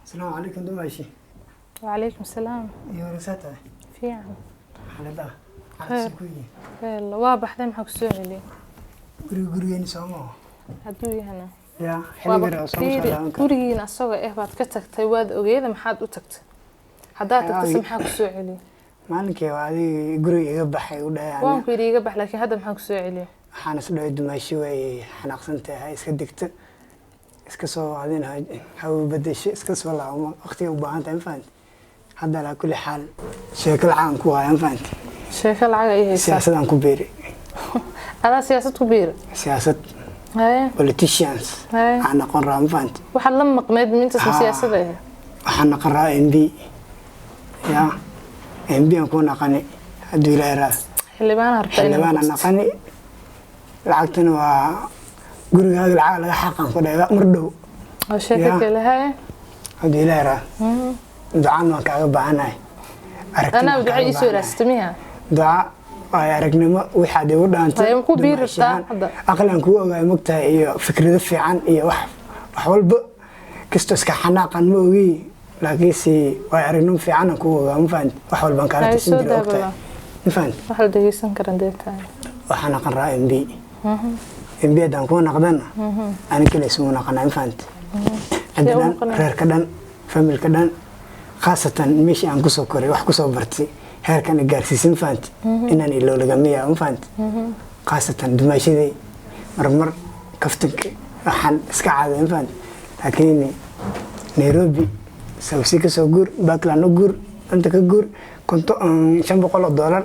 السلام عليكم دماشي. وعليكم السلام. يا رسالة. في عم. حلدا. خير. خير واضح ده محك سؤالي. gurigeeni Soomaa. Haduu yahay. Ya, xiliga Soomaa. Gurigeena asaga baad ka tagtay waad ogeeda maxaad u tagtay? Hadaa tagtay maxaa ku soo celiyo? Maalinkii waa adiga guriga iga baxay u dhaayaan. Waan ku iga bax laakiin hadda maxaa ku soo celiyo? Waxaan is dhahay dumaashi way xanaaqsantahay iska digta. Iska soo waadinahay haw badashay iska soo laamo waqtiga u baahan tahay fahant. Hadda la kulli xaal sheekal caan ku hayaan fahant. Sheekal lacag ay haysaa. Siyaasadaan ku beeri. Ala siyaasad ku beeri. Siyaasad. Politicians. Aan aqoon raam fahant. Waxa la maqmeed minta siyaasadda ah. Waxaan aqraa MB. Ya. MB aan ku naqani haduu ilaahay xildhibaan hartay. xildhibaan naqani lacagtana waa gurigaaga lacag laga xaqan ku dhaga mar dhow. oo sheekada lahaay. haduu ilaahay ducaan waan kaaga baahanahay. Ana ducay isoo raastamiya. Duca ay aragnimo waxa ay u dhaantay. Ay ku biirtaa hadda. Aqlan ku ogaay magtahay iyo fikrado fiican iyo wax walba kisto iska xanaaqan ma ogi laakiin si way aragnimo fiican ku ogaa ma fahant wax walba kala tisin jiray ogtahay. Ma fahant waxa la dhageysan karan deetaan. waxaan aqraa MB. MB dan ku naqdan. Ani kale ismu naqana ma fahant. عندنا reer ka dhan family ka dhan khaasatan meeshii aan ku soo koray wax ku soo bartay heerkan gaarsiisin fahant inaan ilo laga miyaa ma fahant khaasatan dumaashadii marmar kaftanka waxaan iska caaday ma fahant laakiin Nairobi sawsi ka soo guur Backland u guur inta ka guur konto $500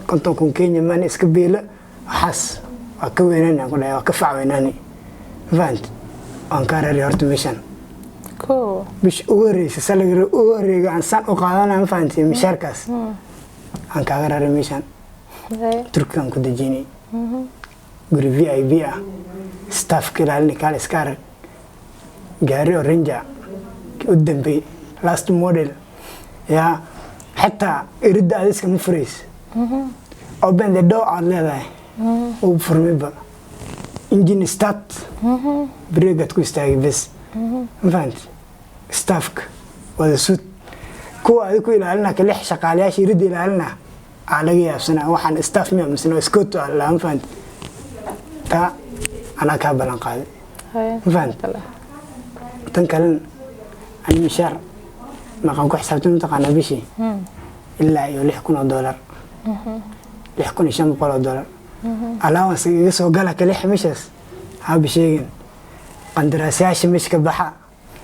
konto kun Kenya man iska beela waxaas waa ka weynaan ku dhahay waa ka facweynani ma fahant aan ka raari horta meeshan كو bish ugu horeysay salaga ugu horeeyay aan san u qaadanaa faantii mishaarkaas aan kaaga raray meeshan Turkigan ku dajinay guri VIP ah staff kilaalni kale iskaar gaari orange u dambay last model ya hatta irida adiska ma furays open the door aan leedahay oo furmiba engine start brake ku istaagay bas فهمت ستافك وهذا سود كو هذا كو إلى كلح شقالياش يرد إلى لنا على جيا سنة واحد ستاف مية مثلا سكوت على فهمت تا أنا كابلان قاعد فهمت تنكلن عن مشار ما قام كحسابتهم تقنا بشي إلا يلحقون $1 يلحقون $500 على وسيس وقالك كلح مشس ها بشيء قندراسياش مش كبحة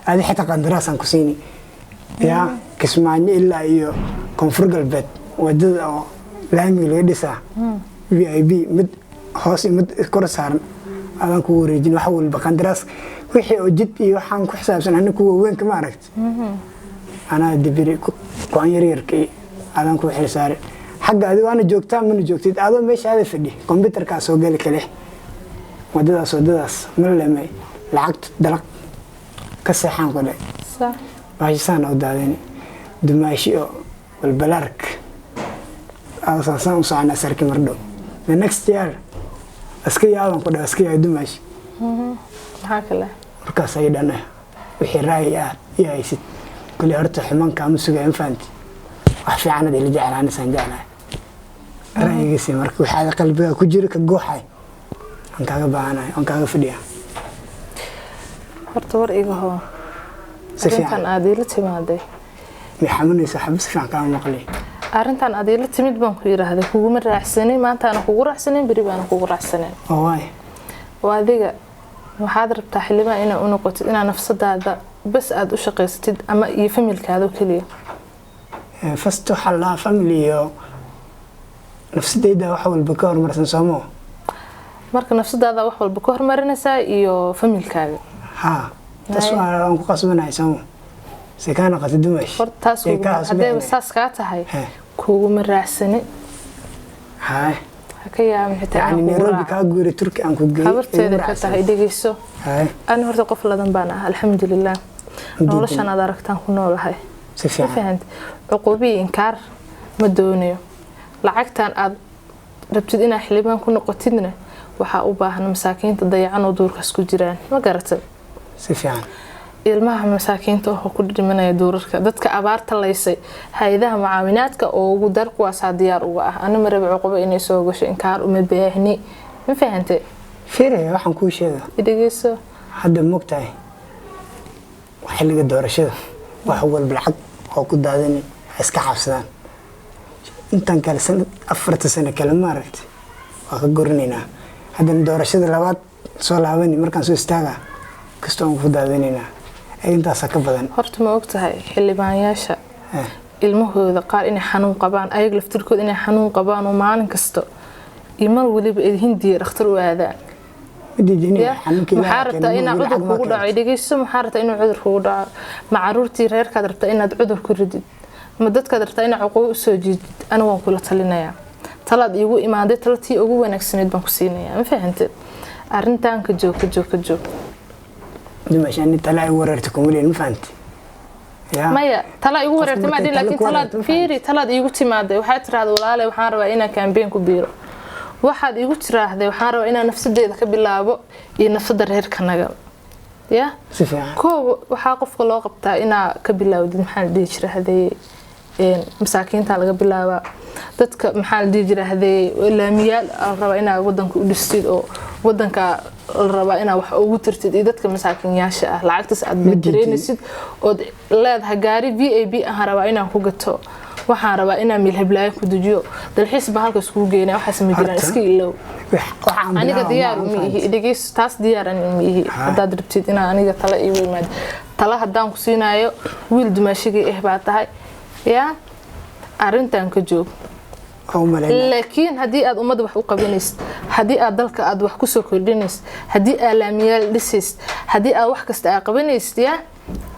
هذه حتى قندراس أنكو سيني يا كسمعني إلا إيو كونفرق البيت ودد أو لامي ليدسا VIP مد هاسي مد كورس هارن هذا كو ريجين وحول بقندراس وحي وجد إيو حان كو حساب سنة أنا كو وين كما عرفت أنا دبيري كوان يريركي هذا كو حيل ساري حق هذا وأنا جوكتان من جوكتيد هذا مش هذا فدي كمبيوتر كاسو قالك ليه ودداس من لمي lacagta dalaq ka saxan ku leh صح baashan oo daadeen dumaashi oo balbalark asaasan saan sarki mardo the next year aska yaadan ku dhaw aska yaay dumaashi waxa kale markaas ay dhanay wixii raay ah yaaysid kulli horta ximanka ama sugaan faanti wax fiican ay la jeclaan san jeclaan raaygiisa markii waxa qalbiga ku jira ka gooxay aan kaaga baahanahay aan kaaga fadhiyaa horta war iga hoo arintan aad ila timaaday maxamunaysa xabs fiican ka maqlay arintan aad ila timid baan ku yiraahday kugu raacsanay maanta aan kugu raacsanay bari baan kugu raacsanay waay waadiga waxaad rabtaa xilliba inaa u noqotid inaa nafsadaada bas aad u shaqeysatid ama iyo familkaada kaliya fasto xalla family iyo nafsadayda wax walba ka hormarsan Soomaa marka nafsadaada wax walba ka hormarinaysa iyo familkaaga ها تسمع أنكو قصبنا يسمو سكانة قتدمش فرتاس هذا بساس كاتهاي كوجو من رأسني هاي هكيا محتاج يعني نيروبي كأجوري تركي أنكو جي خبرت هذا كاتهاي دقيسو هاي أنا هرت قفلة دنبانا الحمد لله نولش أنا دركتان كنول هاي فهمت عقوبي إنكار مدونيو لعقتان أد ربتدينا حليبان كنا قتدنا waxaa u baahan masaakiinta dayacan oo duurka isku jiraan ma garatay si fiican ilmaha masaakiinta oo ku dhimanaya duurarka dadka abaarta laysay hay'adaha mucaawinaadka oo ugu dar kuwaas diyaar uga ah ana maraba cuqubo inay soo gasho inkaar uma baahni ma fahantay fiiraya waxaan ku sheegaa idageyso hadda mogtahay xilliga doorashada wax walba lacag oo ku daadani iska xabsadaan intan kale sanad 4 sano kale ma aragtay waa ka gornaynaa haddana doorashada labaad soo laabani markaan soo istaagaa kastoo aan ku daadanaynaa intaas ka badan horta ma ogtahay xildhibaanayaasha ilmahooda qaar inay xanuun qabaan ayaga laftirkooda inay xanuun qabaan oo maalin kasta imar waliba ay hindiya dhakhtar u aadaan maxaa rabtaa inaad cudur kugu dhaco dhegeyso maxaa rabtaa inuu cudur kugu dhaco ma caruurtii reerkaad rabtaa inaad cudur ku ridid ma dadkaad rabtaa inaad cuqubo u soo jiidid aniga waan kula talinayaa talaad iigu imaaday talatii ugu wanaagsaneed baan ku siinayaa ma fahanteed arrintan ka joog dimashan tala ay wararta kumulin ma fahanti maya tala igu warartay ma dhig laakiin talaad fiiri talaad iigu timaaday waxaad tiraahday walaalahay waxaan rabaa inaan campaign ku biiro waxaad igu tiraahday waxaan rabaa inaan nafsadeeda ka bilaabo iyo nafsada reerkanaga ya koow waxaa qofka loo qabtaa inaa ka bilaawdid maxaa dhihi jirahday masaakiinta laga bilaaba dadka maxaa dhihi jirahday laamiyaal rabaa inaa wadanka u dhistid oo wadanka la rabaa inaa wax ugu tirtid iyo dadka masaakiinyaasha ah lacagtaas aad bedereynaysid oo leedahay gaari VAB ah rabaa inaan ku gato waxaan rabaa inaan meel heblaayo ku dejiyo dalxiis baa halkaas ku geynaa waxa samay jiraan iska ilow aniga diyaar ma ihi dhigiis taas diyaar aan ma ihi hadaad rabtid inaan aniga tala ii weymaad tala hadaan ku siinaayo wiil dumaashigay baa tahay ya arintan ka joog laakiin hadii aad umada wax u qabanaysid hadii aad dalka aad wax ku soo kordhinaysid hadii aalaamiyaal dhisaysid hadii aad wax kasta aad qabanaysid ya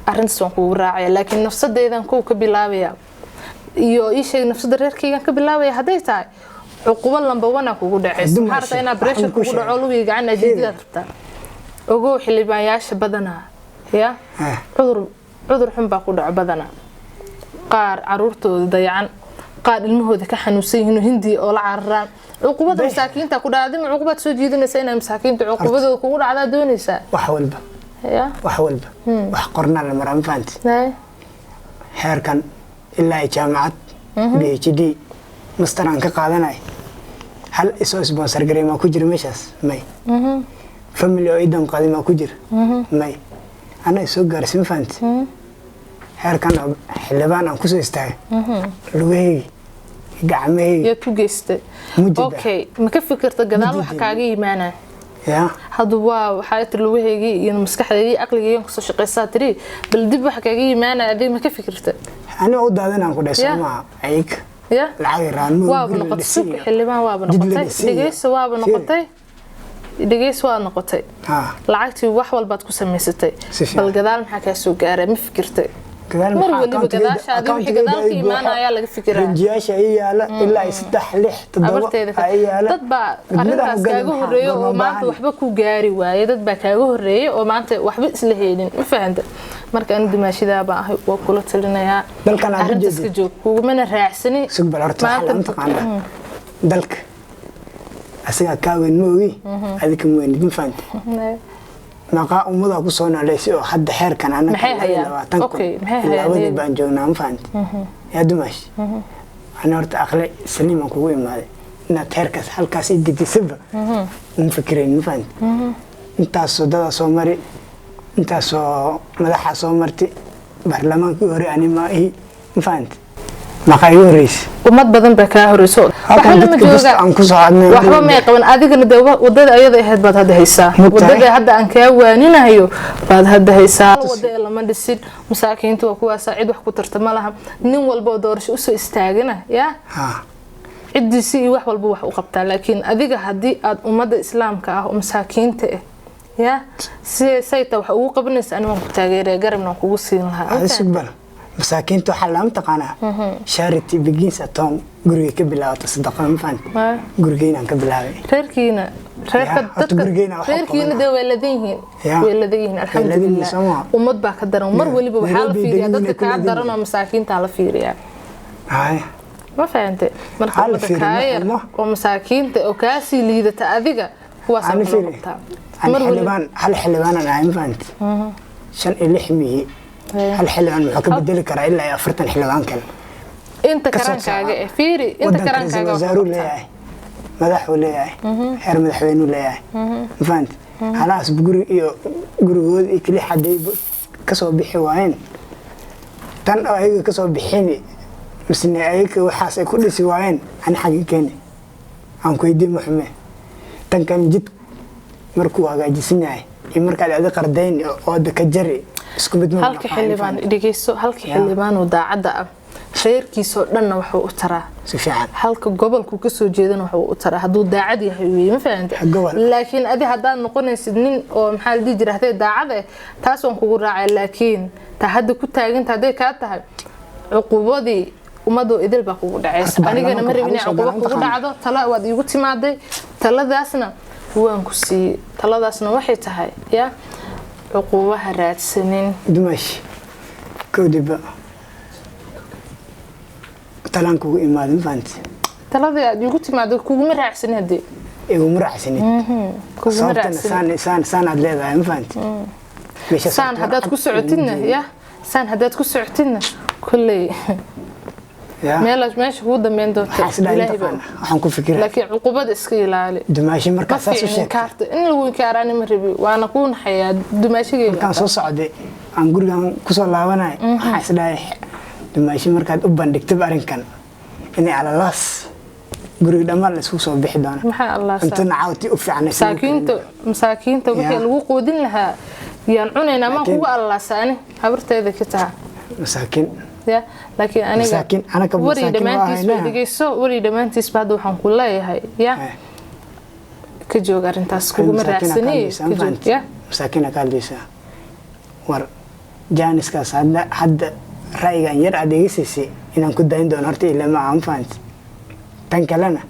arintaas waan kugu raacaya laakiin nafsadeedan ku ka bilaabaya iyo ii sheeg nafsada reerkaygan ka bilaabaya haday tahay cuqubo lamba wana kugu dhacayso harta ina pressure kugu dhaco lugi gacan ajeedida rabta ogo xilibayaasha badana ya cudur xun baa ku dhac badana qaar caruurtooda dayacan qaar ilmahooda ka xanuunsan yihiin hindi oo la cararaan cuqubada masaakiinta ku dhacday ma cuqubad soo jiidanaysa inay masaakiinta cuqubadooda kugu dhacda doonaysa wax walba wax qorna la maran faanti heerkan ilaa jaamacad PhD master aan ka qaadanay hal isoo sponsor garay ma ku jira meeshaas may family oo idam qadima ku jira may ana isoo gaarsiin faanti heerkan xildhibaan aan ku soo istaagay lugeey gacmay ya ku geystay okay ma ka fikirta gadaal wax kaaga iimaanaa ya hadu waa waxa tir lugeeygi iyo maskaxdeedii aqligeeyga ku soo shaqeysaa tiri bal dib wax kaaga iimaanaa adeeg ma ka fikirta أنا أود أن أقول اسمع عيك العيران واب نقطة حلبان واب نقطة دقيس واب نقطة دقيس واب نقطة لعقتي وحول بتكون سميستي بالجدال محكي سوق أنا مفكرتي مر ولي بجداش هذا محكي جدال في إيمان يا لك فكرة رجاش هي إلا يستحلح تدور تتبع أرناس كاجوه الريو وما أنت وحبك وجاري وايد تتبع كاجوه الريو وما أنت وحبك سلهين فهمت marka aan dimaashida baa waa kula talinayaa dalkan aad iska joog kugu mana raacsani sugbal horta xalan taqaana dalka asiga ka weyn moogi adika weyn ma faanta naqa umada ku soo naleysay oo hadda xeerkan ana okay maxay baan joognaa ma faanta yaa dimaash ana horta aqli saliim aan kugu imaaday inaad xeerkaas halkaas i dejisaba ma fikireen ma faanta intaas dada soo mari intaas oo madaxa soo martay baarlamaankii hore anima ma fahanti maxay horeys umad badan ba ka horeyso waxa lama jooga aan ku soo hadnay waxba ma qaban adigana wadada ayada ahayd baad hadda haysaa wadada hadda aan ka waaninayo baad hadda haysaa wadada lama dhisin masaakiintu waa kuwa saacid wax ku tartama laha nin walba oo doorasho u soo istaagana ya cidiisi wax walba wax u qabtaa laakiin adiga hadii aad umada islaamka ah oo masaakiinta يا سيتا waxa ugu qabanaysa aniga ku taageeray garabna kugu siin lahaa asubal masaakiintu xalaam taqaana charity begins at home guriga ka bilaawta sadaqa ma fahant gurigeena ka bilaaway reerkiina weeladiin alxamdulillah umad baa ka daran mar waliba waxa la fiiriyaa dadka ka daran oo masaakiinta la fiiriyaa ma fahantay marka dadka kaayar oo masaakiinta oo kaasi liidata adiga kuwaas hal xildhibaan aan ahay ma fahanti shan iyo lix miyi hal xildhibaan muxuu ka bedeli karaa ilaa iyo 40 xildhibaan kale inta karankaaga fiiri inta karankaaga wasaaru leeyahay madaxu leeyahay heer madaxweynu leeyahay fahant halaas guri iyo gurigood iyo kali xaday ka soo bixi waayeen tan ayaga ka soo bixini misne ayaga waxaas ay ku dhisi waayeen aan xaqiiqeyn aan ku idin maxme tan kan jid markuu hagaajisan yahay in marka aad qardayn oo ka jari isku mid ma halka xildhibaan dhigeyso halka xildhibaan oo daacada ah reerkiisoo dhanna wuxuu u taraa si fiican halka gobolku ka soo jeedana wuxuu u taraa haduu daacad yahay ma fahantaa laakiin adi hadaan noqonaysid nin oo maxaa la dhigi jiray daacad ah taas oo kugu raacay laakiin ta hadda ku taaginta haday ka tahay cuqubadii umadu idil baa kugu dhacaysa anigana ma rabin cuqubo kugu dhacdo tala waad igu timaaday taladaasna waan ku sii taladaasna waxay tahay ya cuqubaha raadsanin dumash kodiba talan kugu imaadin faanti talada aad igu timaaday kugu ma raacsan hadii igu ma raacsan kugu ma raacsan saan aad leedahay faanti saan hadaad ku socotidna ya saan hadaad ku socotidna kullay meesha ugu dambeyn doonta ilaahay waxaan ku fikiraa laakiin cuqubada iska ilaali dumaashi marka saas u sheegto in lagu inkaaraan ma rabi waana ku naxayaa dumaashigeeda kan soo socday aan gurigan ku soo laabanay waxa isdhaay dumaashi markaad u bandhigtay arinkan inay alalas guriga dhamaan la isku soo bixi doona maxaa Allah inta naawti u fiicnay masaakiinta wixii lagu qoodin lahaa yaan cunaynaa ma kugu Allah saani habarteeda ka taha masaakiin ya laakiin aniga wari dhamaantiis baad waxaan ku leeyahay ya ka joog arintaas kugu ma raacsanay ka joog ya masaakiina ka hadlaysa war jaaniskaas hadda ra'yigan yar adeegsisi inaan ku dayn doono horta ilaa ma aan fahanti tan kalena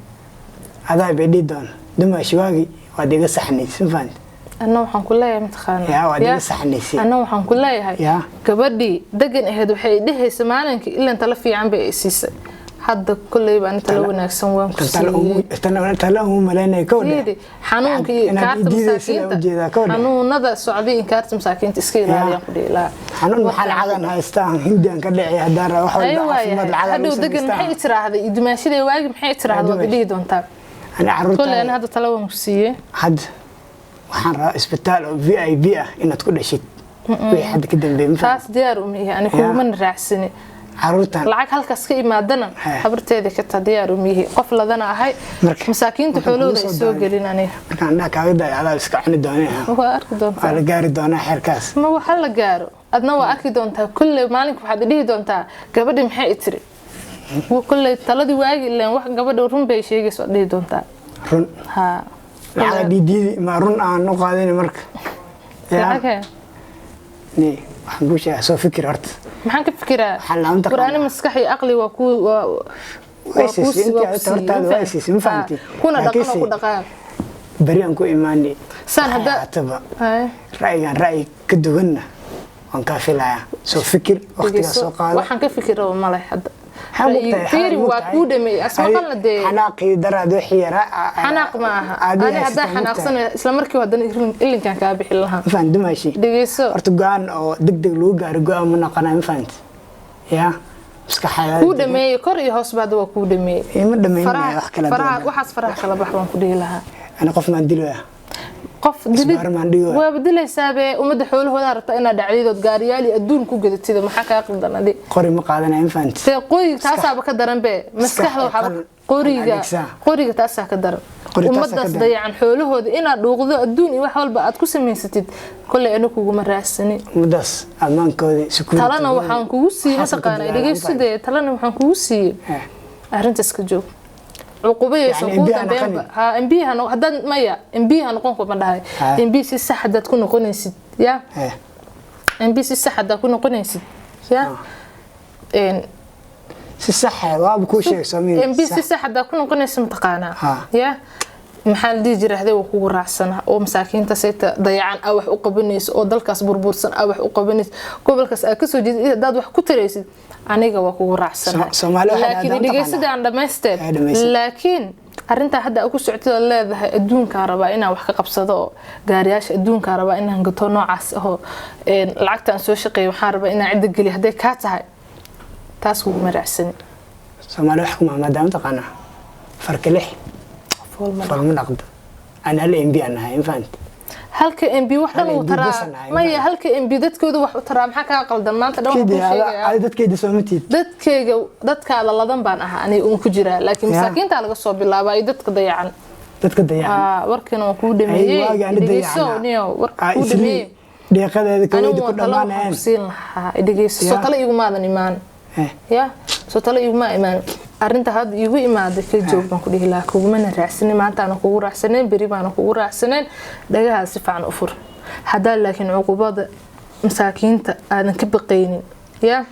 adaa beedhi doon dumaashi waagi waad iga saxnaysan fahanti أنا وحن كلها متخانة يا وادي صحنيسي أنا وحن كلها يا كبردي دقن إهد وحي ده سمعنك إلا أنت لفي عم بأسيس هذا كله يبقى أنت لو إنك سوون كسي تلاهم ملانا كودا حنون كارت مساكين حنون نذا السعودي كارت مساكين تسكيل هذا يقولي لا حنون محل عدن هاي استان هندي أن كدعي هدار وحول هذا دقن محي ترى هذا يدماشي ده واجب محي ترى هذا وقليه دون تاب أنا عرفت كل أنا هذا تلاهم كسي حد waxaan raa isbitaal oo VIP ah inaad ku dhashid way xad ka dambeeyay taas diyaar u miyahay ani kuuma raacsani caruurtan lacag halkaas ka imaadana habarteeda ka ta diyaar u miyahay qof ladana ahay masaakiinta xoolooda ay soo galin aniga markaan dhaa kaaga day alaal iska cuni doonaa waa arki doontaa la gaari doonaa xeerkaas ma waxa la gaaro adna waa arki doontaa kulli maalinka waxaad dhihi doontaa gabadhi maxay tiri kulli taladii waagi ilaan wax gabadha run bay sheegayso dhihi doontaa run ha lacag diidii ma run aan u qaadin marka lacag ni waxaan ku sheegay soo fikir horta maxaan ka fikiraa quraani maskaxi aqli waa ku kuna dhaqan ku dhaqaa bari aan ku imaanay san hada ra'yi ka duwanna waan ka filayaa soo fikir waqtiga soo qaado waxaan ka fikiraa ma leh hada فيري وكودمي اسمقلنا دي حناقي دراد وحيرا حناق معها انا هدا حناقسن اسلا markii wadan ilin kan ka bixin lahaa faan dumashi dhigeyso horta go'aan oo degdeg loo gaaro go'aan ma naqanaa faant ya iska xayad ku dhameey kor iyo hoos baad waa ku dhameey ma dhameeyay wax kala faraha waxaas faraha kala baxwan ku dhihi lahaa ana qof ma dilaya qof dilid waa badilaysaa be umada xoolahooda rabta ina dhacdiidood gaariyaali adduun ku gadatida maxaa ka qaldanadi qori ma qaadanay faant see qoy taasaaba ka daran be maskaxda waxa qoriga taasaa ka daran umadaas dayacan xoolahooda ina dhuuqdo adduun iyo wax walba aad ku samaysatid kulli anu kugu ma raacsani umadaas amaankooda sukuun talana waxaan kugu siiyay taqaanay dhageysadee talana waxaan kugu siiyay arrintaas ka joog عقوبيه سقوط بينبا ها ام بي هدان مايا ام بي نقون كما دحاي ام بي سي صح دad ku noqonaysid ya ام بي سي صح dad ku noqonaysid ya si sax waa ku sheeg sameeyay ام بي سي صح dad ku noqonaysid mataqaana ya maxal di jirahday oo kugu raacsana oo masaakiinta sayta dayacan wax u qabanayso oo dalkaas burbursan wax u qabanayso gobolkaas ka soo jeedid dad wax ku taraysid aniga waa kugu raacsana laakiin dhigeysadaan dhameysteen laakiin arinta hadda ku socotay leedahay adduunka raba inaan wax ka qabsado gaariyaasha adduunka raba inaan gato noocaas oo lacagtaan soo shaqeeyo waxaan rabaa inaan cid geliyo haday ka tahay taas ugu maracsan Soomaali wax kuma maadaama taqaana farka lix falma naqdo ana hal MB anahay infant halka MB wax dhan uu taraa maya halka MB dadkooda wax u taraa maxaa ka qaldan maanta dhan ku sheegay dadkeeda Soomaaliyeed dadkaada ladan baan ahaa ani uu ku jiraa laakiin masaakiinta laga soo bilaabay dadka dayacan warkana waan ku dhameeyay dhigeyso niyo warka ku dhameeyay deeqadeeda kawada ku dhamaanayaan dhigeyso soo tala igu maadan imaan ya soo tala igu ma imaan arinta had igu imaado ka joog baan ku dhihi lahaa kugu mana raacsanay maanta aan kugu raacsanay bari baan kugu raacsanay dhagaha si fiican u fur hadaa laakiin uqubada masaakiinta aadan ka baqaynin ya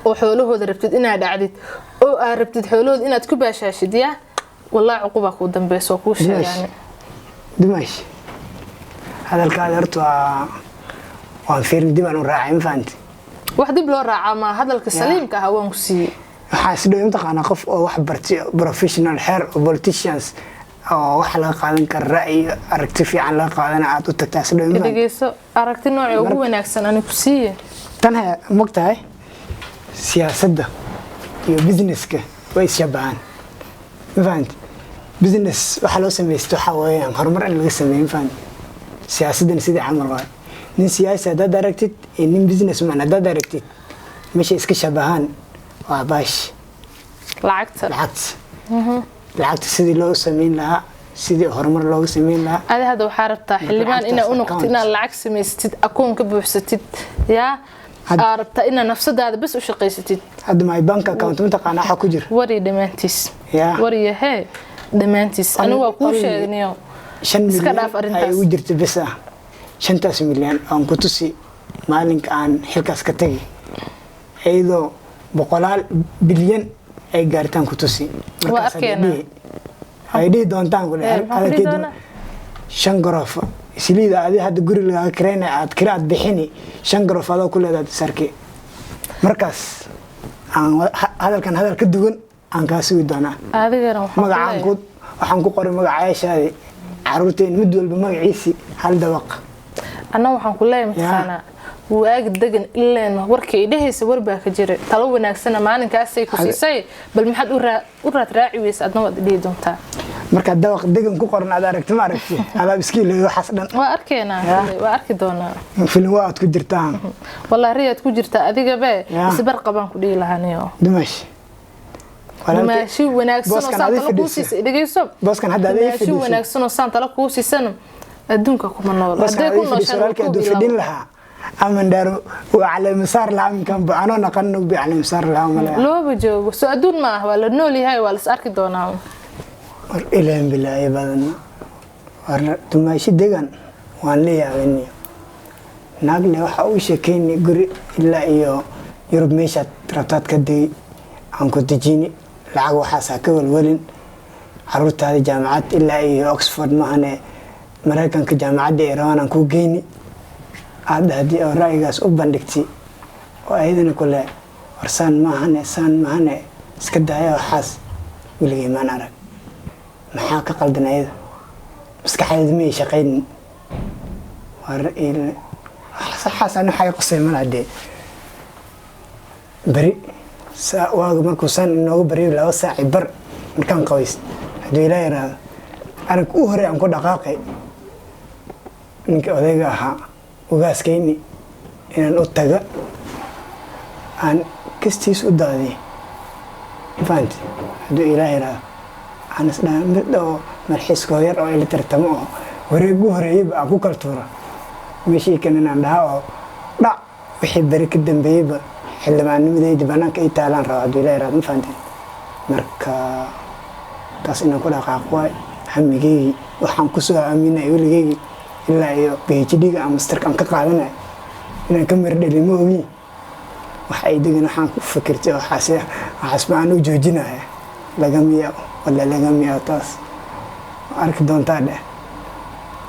oo xoolahooda rabtid inaad dhacdid oo aad rabtid xoolahooda inaad ku baashaashid ya wallahi uquba ku dambeeso ku sheegaan dimash hadalkaada horta waan fiirin dib aan u raacay faanti wax dib loo raaca ma hadalka saliimka ah waan ku siiyay waxa sidoo inta qana qof oo wax bartay professional hair politicians oo wax la qaadan kar ra'yi aragti fiican la qaadan aad u tagtaa sidoo in dhageyso aragti nooc ugu wanaagsan aan ku siiyay tan hay mogtahay siyaasadda iyo businesska way shabahan faanti business waxa loo sameeyo waxa weeyaan horumar in laga sameeyo faanti siyaasaddan sidii camal waa nin siyaasi hadaad aragtid iyo nin businessman hadaad aragtid meesha iska shabahaan waa baash lacagta sidii loo sameyn lahaa sidii horumar looga sameyn lahaa adi hadda waxaa rabtaa xildhibaan inaad u noqotid inaad lacag samaysatid akoon ka buuxsatid yaa aad rabtaa inaad nafsadaada bas u shaqaysatid hadda my bank account mataqaana waxa ku jira wari dhammaantiis wari hee dhammaantiis anigu waa kuu sheegnayo 5 milyan ay u jirta bas 5 milyan aan ku tusi maalinka aan xilkaas ka tagay ayadoo 100 bilyan ay gaartaan ku tusi markaas ay dhii doontaan ku leeyahay 5 garoof isliida adi hadda guri laga kareena aad kiraad bixini 5 garoof adoo ku leedahay sarki markaas aan hadalkan hadal ka duwan aan ka sugi doonaa adigana waxaan ku qoray magacaashaadi caruurteen mid walba magaciisi hal dabaq ana waxaan ku leeyahay maxana waag degan ilaa warkay dhehaysa warbaa ka jira talo wanaagsan maalinkaas ay ku siisay bal maxad u raad raaci weys adna wad dhii doontaa marka dabaq degan ku qoran aad aragti ma aragti alaab iskiil waxaas dhan waa arkeena waa arki doonaa film waad ku jirtaa wallahi riyad ku jirta adiga ba isbar qaban ku dhii lahaaniyo dimash maashi wanaagsan oo saan talo ku siisay dhigeyso booskan hadda aday maashi wanaagsan oo saan talo ku siisan adduunka kuma nool haday ku nooshaan ku fidin lahaa aman daro wa ala masar la kan baano naqan bi ala masar la amala loo bajoogo soo adduun ma ah wala nool yahay wala is arki doonaa war ilaan bilaahi badan war dumaashi degan waan leeyahay nagle waxa uu sheekeynay guri ilaa iyo Yurub meesha rabtaad ka day aan ku dejini lacag waxa ka walwalin caruurtaada jaamacad ilaa iyo Oxford mahane Mareykanka jaamacadda Iran aan ku geeyni aad hadii oo ra'yigaas u bandhigtay oo ayadana kule warsan mahane iska daaya waxaas wiligay maan arag maxaa ka qaldanayda maskaxdeeda ma shaqeyn war xasan waxay qosay malaade bari waaga markuu san inoogu bari 2 saac bar markaan qaways hadii la yiraahdo arag u hore aan ku dhaqaaqay ninka odayga ahaa ugaaskayni inaan u taga aan kastiis u daadiyay faanti haduu ilaahay raado aan isdhaan mid oo marxiiska yar oo ila tartamo oo wareegu horeeyba aan ku kala tuuro meeshii kan inaan dhaha oo dhac wixii bari ka dambeeyba xildhibaannimadayda banaanka ay taalaan rabo haduu ilaahay raado faanti marka taas inaan ku dhaqaaqo hamigeygi waxaan ku soo aaminay weligeygi ilaa iyo PhD-ga ama masterkan ka qaadanay inaan ka mir dhalimo ogi waxa ay degan waxaan ku fikirtay waxaas baan u joojinahay laga miyaa wala laga miyaa taas arki doontaa